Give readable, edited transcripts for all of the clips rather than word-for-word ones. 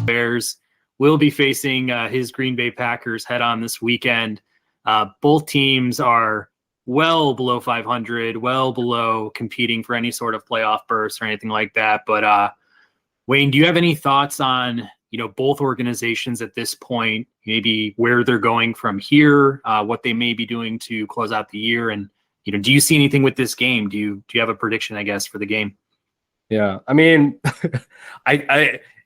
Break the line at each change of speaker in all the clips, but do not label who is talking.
Bears will be facing his Green Bay Packers head on this weekend. Both teams are well below 500, well below competing for any sort of playoff burst or anything like that. But Wayne, do you have any thoughts on, both organizations at this point, maybe where they're going from here, what they may be doing to close out the year? And, do you see anything with this game? Do you have a prediction, I guess, for the game?
Yeah. I mean,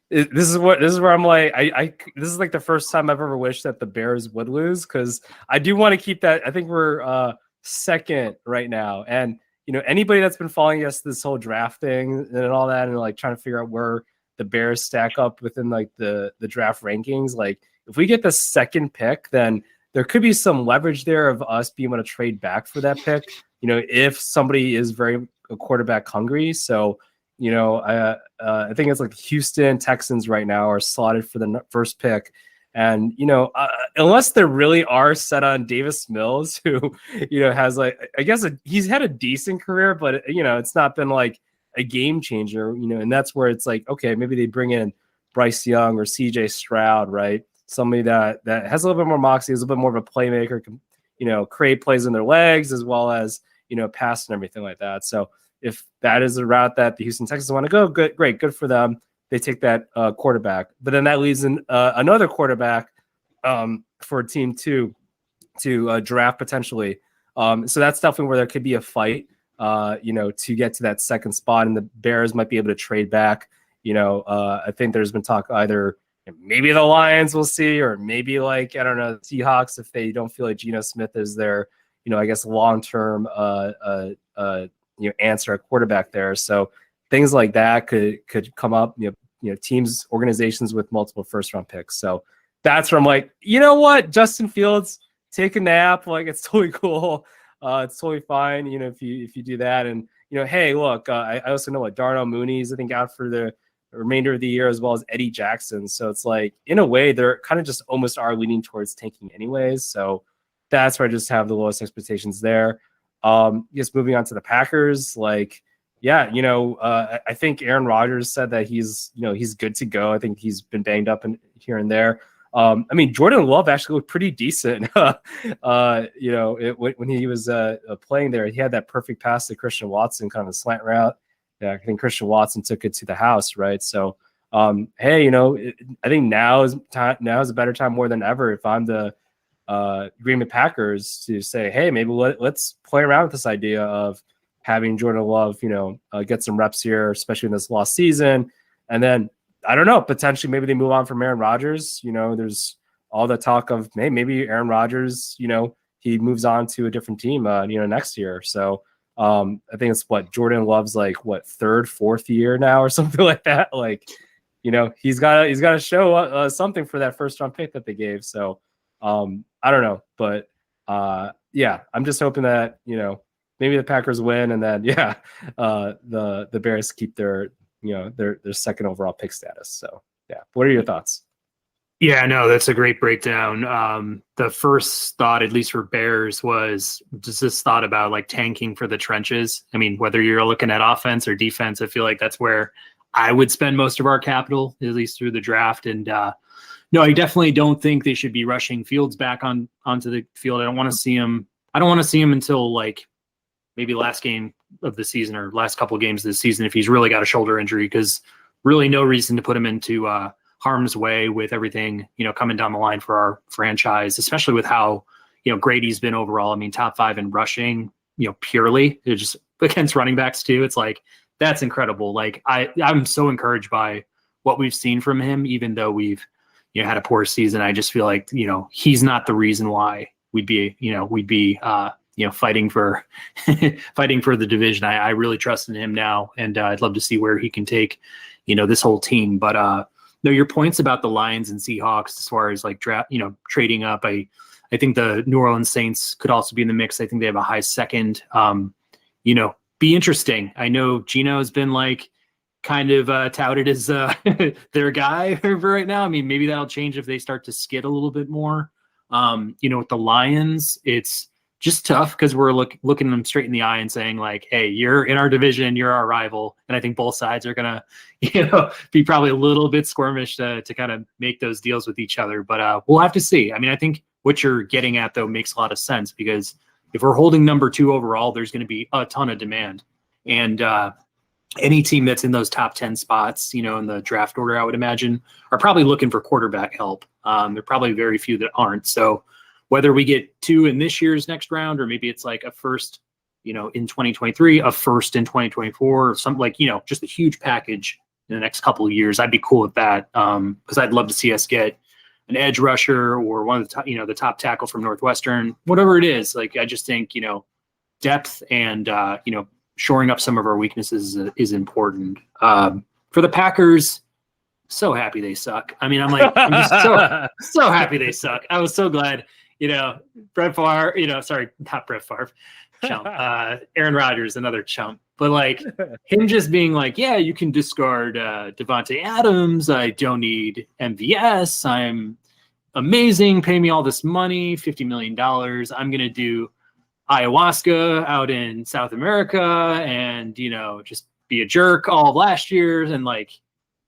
this is where I'm like, this is like the first time I've ever wished that the Bears would lose, because I do want to keep that. I think we're second right now. And, anybody that's been following us this whole draft thing and all that, and like trying to figure out where the Bears stack up within like the draft rankings, like if we get the second pick, then there could be some leverage there of us being able to trade back for that pick, if somebody is very quarterback hungry. So, I think it's like Houston Texans right now are slotted for the first pick. And, unless they really are set on Davis Mills, who, has like, I guess he's had a decent career, but, it's not been like a game changer, and that's where it's like, okay, maybe they bring in Bryce Young or CJ Stroud, right? Somebody that has a little bit more moxie, is a little bit more of a playmaker, can, create plays in their legs as well as, pass and everything like that. So if that is a route that the Houston Texans want to go, great, good for them. They take that quarterback, but then that leaves in another quarterback for team two to draft potentially. So that's definitely where there could be a fight, to get to that second spot, and the Bears might be able to trade back. I think there's been talk either maybe the Lions, we'll see, or maybe like, I don't know, the Seahawks, if they don't feel like Geno Smith is their, I guess long-term answer at quarterback there. So things like that could come up, teams, organizations with multiple first-round picks. So that's where I'm like, you know what, Justin Fields, take a nap. Like, it's totally cool. It's totally fine, if you do that. And, hey, look, I also know what Darnell Mooney's, I think, out for the remainder of the year, as well as Eddie Jackson. So it's like, in a way, they're kind of just almost are leaning towards tanking anyways. So that's where I just have the lowest expectations there. Just moving on to the Packers, like, yeah, I think Aaron Rodgers said that he's good to go. I think he's been banged up here and there. I mean, Jordan Love actually looked pretty decent. When he was playing there, he had that perfect pass to Christian Watson, kind of a slant route. Yeah, I think Christian Watson took it to the house, right? So, hey, I think now is a better time more than ever if I'm the Green Bay Packers to say, hey, maybe let's play around with this idea of having Jordan Love, get some reps here, especially in this lost season. And then, I don't know, potentially maybe they move on from Aaron Rodgers. There's all the talk of, hey, maybe Aaron Rodgers, he moves on to a different team, next year. So I think it's Jordan Love's third, fourth year now or something like that. Like, he's got to show something for that first round pick that they gave. So I don't know, but yeah, I'm just hoping that, maybe the Packers win, and then the Bears keep their second overall pick status. So yeah, what are your thoughts?
Yeah, no, that's a great breakdown. The first thought, at least for Bears, was just this thought about tanking for the trenches. I mean, whether you're looking at offense or defense, I feel like that's where I would spend most of our capital, at least through the draft. And no, I definitely don't think they should be rushing Fields back onto the field. I don't want to see him until maybe last game of the season or last couple of games of the season if he's really got a shoulder injury, because really no reason to put him into harm's way with everything, coming down the line for our franchise, especially with how, great he's been overall. I mean, top 5 in rushing, purely. It's just against running backs too. It's that's incredible. I'm so encouraged by what we've seen from him, even though we've, had a poor season. I just feel like, he's not the reason why we'd be fighting for the division. I really trust in him now, and I'd love to see where he can take, this whole team. But no, your points about the Lions and Seahawks as far as draft, trading up. I think the New Orleans Saints could also be in the mix. I think they have a high second. Be interesting. I know Gino has been kind of touted as their guy right now. I mean, maybe that'll change if they start to skid a little bit more. With the Lions, it's just tough because we're looking them straight in the eye and saying like, hey, you're in our division, you're our rival. And I think both sides are gonna, be probably a little bit squirmish to kind of make those deals with each other. But we'll have to see. I mean, I think what you're getting at though makes a lot of sense, because if we're holding number 2 overall, there's going to be a ton of demand. And any team that's in those top 10 spots, in the draft order, I would imagine, are probably looking for quarterback help. There are probably very few that aren't. So whether we get 2 in this year's next round, or maybe it's like a first, in 2023, a first in 2024, or something like, just a huge package in the next couple of years, I'd be cool with that. Because I'd love to see us get an edge rusher or one of the top, the top tackle from Northwestern, whatever it is. Like, I just think, depth and, shoring up some of our weaknesses is important. For the Packers, so happy they suck. I mean, I'm just so happy they suck. I was so glad, Brett Favre, sorry, not Brett Favre, chump. Aaron Rodgers, another chump. But like him just being like, yeah, you can discard Devontae Adams. I don't need MVS. I'm amazing. Pay me all this money, $50 million. I'm going to do ayahuasca out in South America and, just be a jerk all of last year. And like,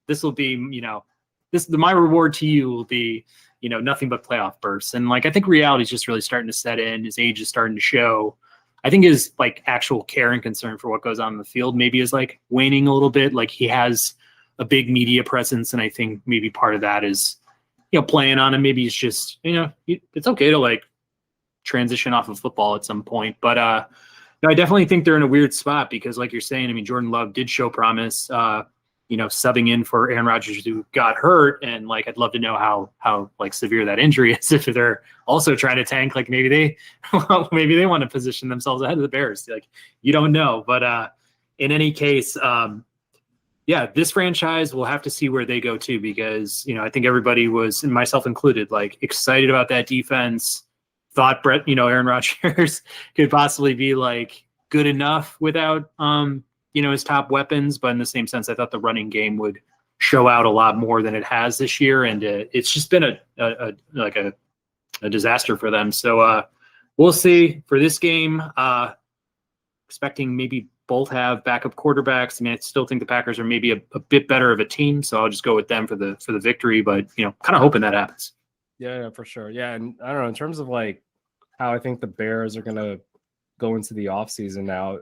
this will be, my reward to you will be, nothing but playoff bursts. And like, I think reality is just really starting to set in. His age is starting to show. I think his like actual care and concern for what goes on in the field maybe is like waning a little bit. Like he has a big media presence. And I think maybe part of that is, playing on him. Maybe it's just, it's okay to like transition off of football at some point. But I definitely think they're in a weird spot because like you're saying, I mean, Jordan Love did show promise, subbing in for Aaron Rodgers who got hurt. And like, I'd love to know how like severe that injury is. If they're also trying to tank, like maybe they want to position themselves ahead of the Bears. Like, you don't know. But in any case, this franchise, we'll have to see where they go too, because, I think everybody was, and myself included, like excited about that defense, thought Aaron Rodgers could possibly be like good enough without, his top weapons. But in the same sense, I thought the running game would show out a lot more than it has this year. And it's just been a disaster for them. So we'll see for this game, expecting maybe both have backup quarterbacks. I mean, I still think the Packers are maybe a bit better of a team. So I'll just go with them for the victory, but kind of hoping that happens.
Yeah, for sure. Yeah. And I don't know, in terms of like how I think the Bears are going to go into the offseason now,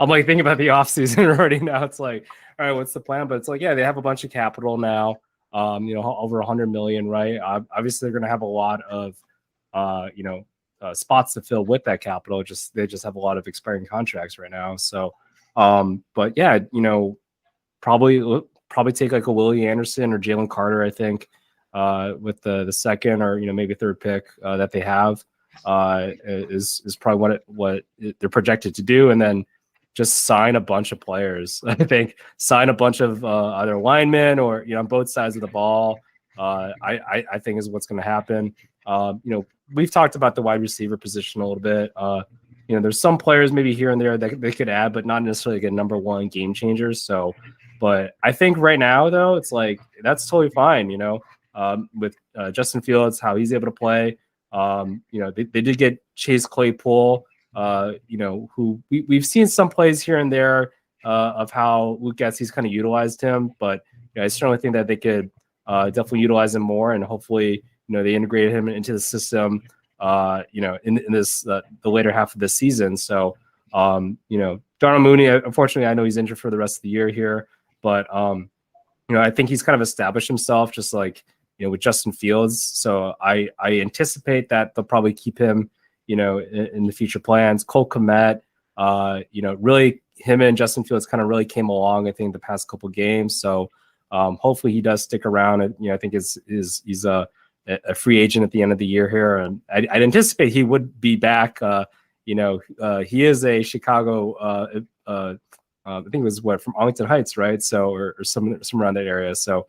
I'm like thinking about the offseason already now. It's like, all right, what's the plan? But it's like, yeah, they have a bunch of capital now, over 100 million, right? Obviously, they're going to have a lot of, spots to fill with that capital. They just have a lot of expiring contracts right now. So, but yeah, probably take like a Willie Anderson or Jalen Carter, I think, with the second or maybe third pick that they have. Is probably what they're projected to do, and then just sign a bunch of players. I think sign a bunch of either linemen or on both sides of the ball. I think is what's going to happen. We've talked about the wide receiver position a little bit. There's some players maybe here and there that they could add, but not necessarily like a number one game changers. So, but I think right now though, it's like that's totally fine. With Justin Fields, how he's able to play. They did get Chase Claypool, who we've seen some plays here and there of how Luke Getsy's kind of utilized him, but I certainly think that they could definitely utilize him more, and hopefully, they integrated him into the system, in this the later half of the season. So, Darnell Mooney, unfortunately, I know he's injured for the rest of the year here, but I think he's kind of established himself, just like. With Justin Fields. So I anticipate that they'll probably keep him, in the future plans. Cole Kmet, really him and Justin Fields kind of really came along, I think, the past couple games. So hopefully he does stick around. And, I think he's a free agent at the end of the year here. And I'd anticipate he would be back. He is a Chicago, I think it was from Arlington Heights, right? So, or some around that area. So,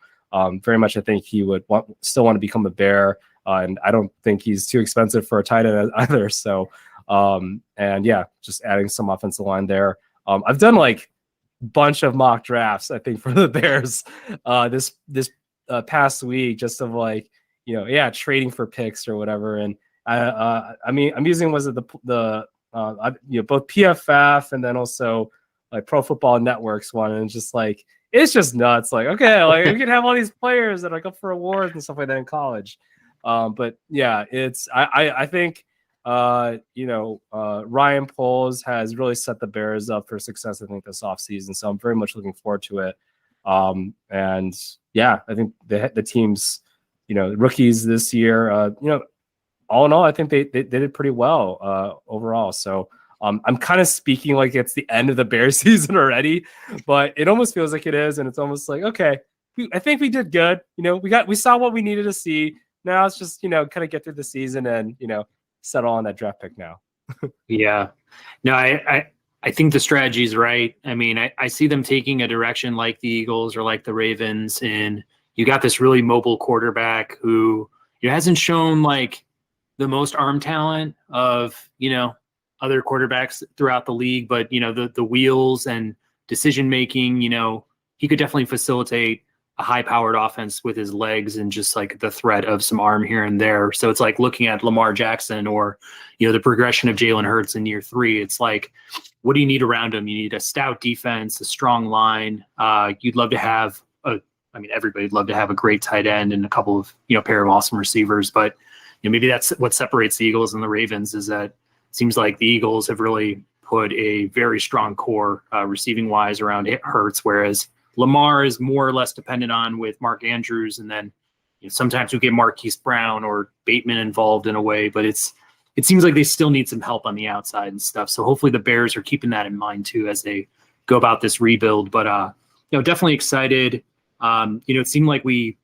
very much, I think he would still want to become a Bear, and I don't think he's too expensive for a tight end either. So, and yeah, just adding some offensive line there. I've done like a bunch of mock drafts, I think, for the Bears this past week, just of like trading for picks or whatever, and I mean, I'm using was it both PFF and then also like Pro Football Network's one, and it's just nuts. Like, okay, like we can have all these players that are like up for awards and stuff like that in college. But yeah, I think Ryan Poles has really set the Bears up for success, I think, this offseason. So I'm very much looking forward to it. And yeah, I think the team's, rookies this year, all in all, I think they did pretty well overall. So I'm kind of speaking like it's the end of the Bears season already, but it almost feels like it is. And it's almost like, okay, I think we did good. We saw what we needed to see. Now it's just, kind of get through the season and, settle on that draft pick now.
Yeah. No, I think the strategy is right. I mean, I see them taking a direction like the Eagles or like the Ravens, and you got this really mobile quarterback who hasn't shown like the most arm talent of, other quarterbacks throughout the league, but the wheels and decision making, he could definitely facilitate a high-powered offense with his legs and just like the threat of some arm here and there. So it's like looking at Lamar Jackson or, the progression of Jalen Hurts in year 3. It's like, what do you need around him? You need a stout defense, a strong line. You'd love to have everybody'd love to have a great tight end and a couple of, pair of awesome receivers. But, maybe that's what separates the Eagles and the Ravens, is that it seems like the Eagles have really put a very strong core receiving wise around Hurts, whereas Lamar is more or less dependent on with Mark Andrews, and then sometimes we get Marquise Brown or Bateman involved in a way, but it seems like they still need some help on the outside and stuff. So hopefully the Bears are keeping that in mind too as they go about this rebuild. But definitely excited. It seemed like we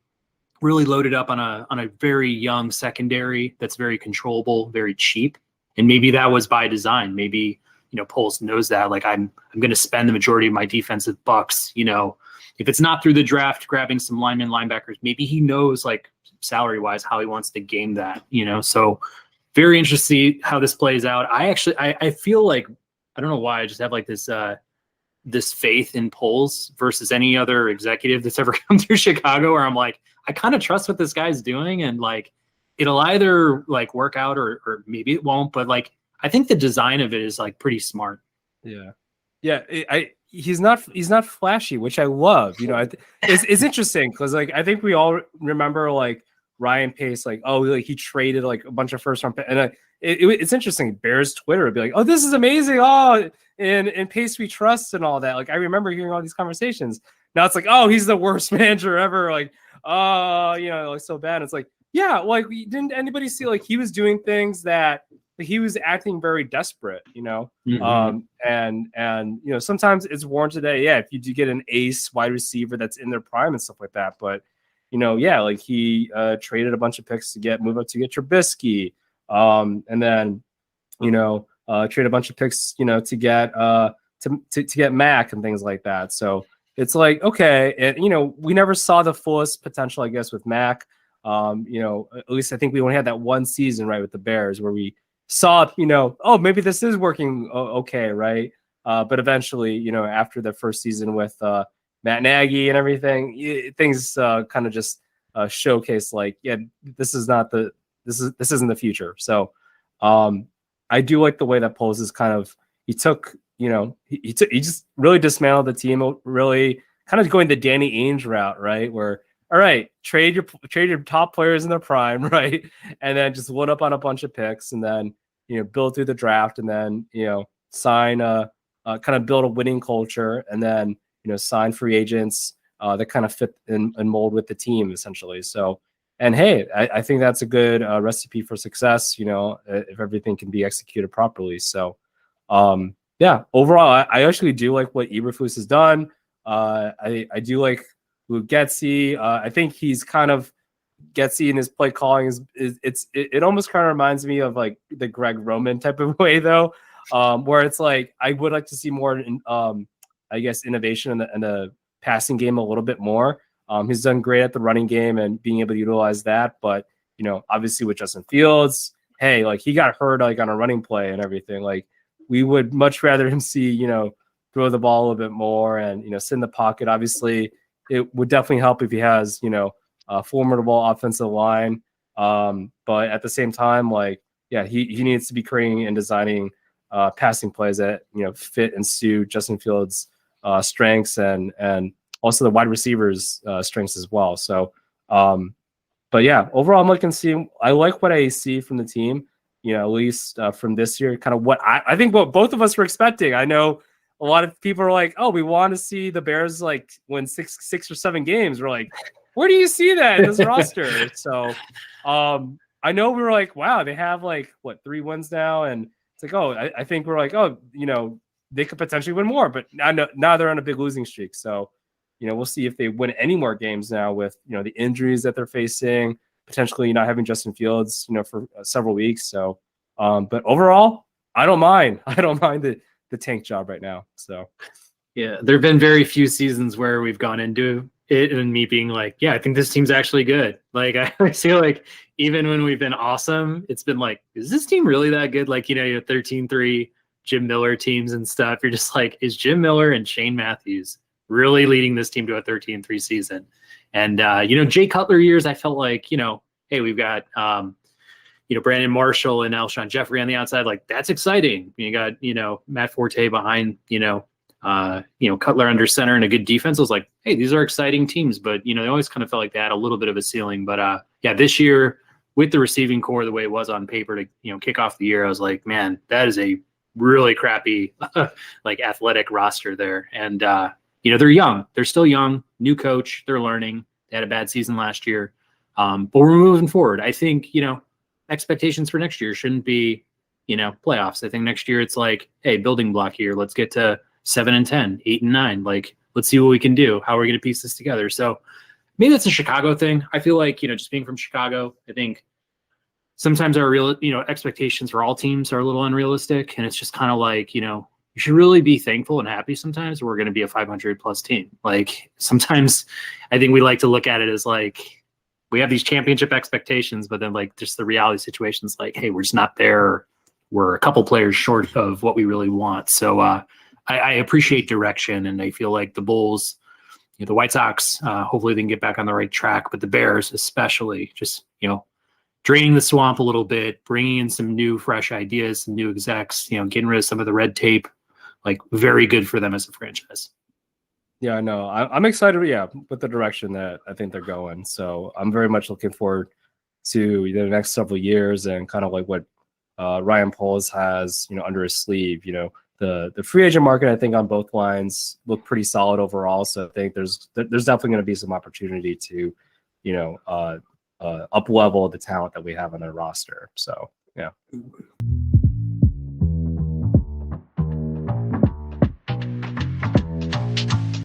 really loaded up on a very young secondary that's very controllable, very cheap, and maybe that was by design. Maybe Poles knows that, like, I'm going to spend the majority of my defensive bucks, if it's not through the draft, grabbing some linemen, linebackers, maybe he knows, like, salary wise, how he wants to game that, so very interested to see how this plays out. I feel like, I don't know why, I just have like this faith in Poles versus any other executive that's ever come through Chicago, where I'm like, I kind of trust what this guy's doing, and like, it'll either like work out or maybe it won't, but like, I think the design of it is like pretty smart.
Yeah. He's not flashy, which I love. It's interesting because like I think we all remember like Ryan Pace, like, oh, like he traded like a bunch of first round, and it's interesting. Bears Twitter would be like, oh, this is amazing. Oh, and Pace we trust and all that. Like I remember hearing all these conversations. Now it's like, oh, he's the worst manager ever. Like, oh, like so bad. It's like, yeah, like didn't anybody see like he was doing things that he was acting very desperate,
Mm-hmm.
And sometimes it's warranted that, yeah, if you do get an ace wide receiver that's in their prime and stuff like that, but like he traded a bunch of picks to move up to get Trubisky, and then trade a bunch of picks to get Mac and things like that. So it's like, okay, and we never saw the fullest potential, I guess, with Mac. At least I think we only had that one season, right, with the Bears where we saw, oh, maybe this is working okay, right? But eventually, after the first season with Matt Nagy and everything, things kind of just showcase like, yeah, this isn't the future. So I do like the way that Poles is kind of, he just really dismantled the team, really kind of going the Danny Ainge route, right? Where, all right, trade your top players in their prime, right? And then just load up on a bunch of picks, and then build through the draft, and then sign kind of build a winning culture, and then sign free agents that kind of fit and mold with the team essentially. So, and hey, I think that's a good recipe for success. If everything can be executed properly. So, yeah, overall, I actually do like what Eberflus has done. I do like Luke Getsy. I think he's kind of Getsy in his play calling it almost kind of reminds me of like the Greg Roman type of way though, where it's like I would like to see more I guess innovation in the passing game a little bit more. He's done great at the running game and being able to utilize that, but obviously with Justin Fields, hey, like he got hurt like on a running play and everything. Like we would much rather him see throw the ball a little bit more and sit in the pocket. Obviously, it would definitely help if he has a formidable offensive line. But at the same time, like yeah, he needs to be creating and designing passing plays that fit and suit Justin Fields' strengths and also the wide receivers' strengths as well. So, but yeah, overall, I'm looking to see. I like what I see from the team. At least from this year, kind of what I think what both of us were expecting. I know a lot of people are like, "Oh, we want to see the Bears like win six or seven games." We're like, "Where do you see that in this roster?" So, I know we were like, "Wow, they have like what 3 wins now," and it's like, "Oh, I think we're like, oh, they could potentially win more," but now they're on a big losing streak. So, we'll see if they win any more games now with the injuries that they're facing, potentially not having Justin Fields, for several weeks. So, but overall, I don't mind. I don't mind the tank job right now. So,
yeah, there have been very few seasons where we've gone into it and me being like, yeah, I think this team's actually good. Like, I feel like even when we've been awesome, it's been like, is this team really that good? Like, your 13-3 Jim Miller teams and stuff. You're just like, is Jim Miller and Shane Matthews really leading this team to a 13-3 season? And, Jay Cutler years, I felt like, hey, we've got, Brandon Marshall and Alshon Jeffrey on the outside. Like, that's exciting. You got, Matt Forte behind, Cutler under center and a good defense. I was like, hey, these are exciting teams, but, they always kind of felt like they had a little bit of a ceiling. But, yeah, this year with the receiving core the way it was on paper to, kick off the year, I was like, man, that is a really crappy, like athletic roster there. And, they're young. They're still young. New coach. They're learning. They had a bad season last year. But we're moving forward. I think, expectations for next year shouldn't be, playoffs. I think next year it's like, hey, building block here. Let's get to 7-10, 8-9. Like, let's see what we can do. How are we going to piece this together? So maybe that's a Chicago thing. I feel like, just being from Chicago, I think sometimes our real, expectations for all teams are a little unrealistic. And it's just kind of like, you should really be thankful and happy sometimes we're going to be a 500+ team. Like, sometimes I think we like to look at it as like, we have these championship expectations, but then like just the reality situations like, hey, we're just not there. We're a couple players short of what we really want. So I appreciate direction, and I feel like the Bulls, the White Sox, hopefully they can get back on the right track, but the Bears especially just, draining the swamp a little bit, bringing in some new fresh ideas, some new execs, getting rid of some of the red tape, like very good for them as a franchise.
Yeah, I know. I'm excited. Yeah, with the direction that I think they're going. So I'm very much looking forward to the next several years and kind of like what Ryan Poles has, under his sleeve. The free agent market, I think on both lines look pretty solid overall. So I think there's definitely going to be some opportunity to, up level the talent that we have on our roster. So yeah.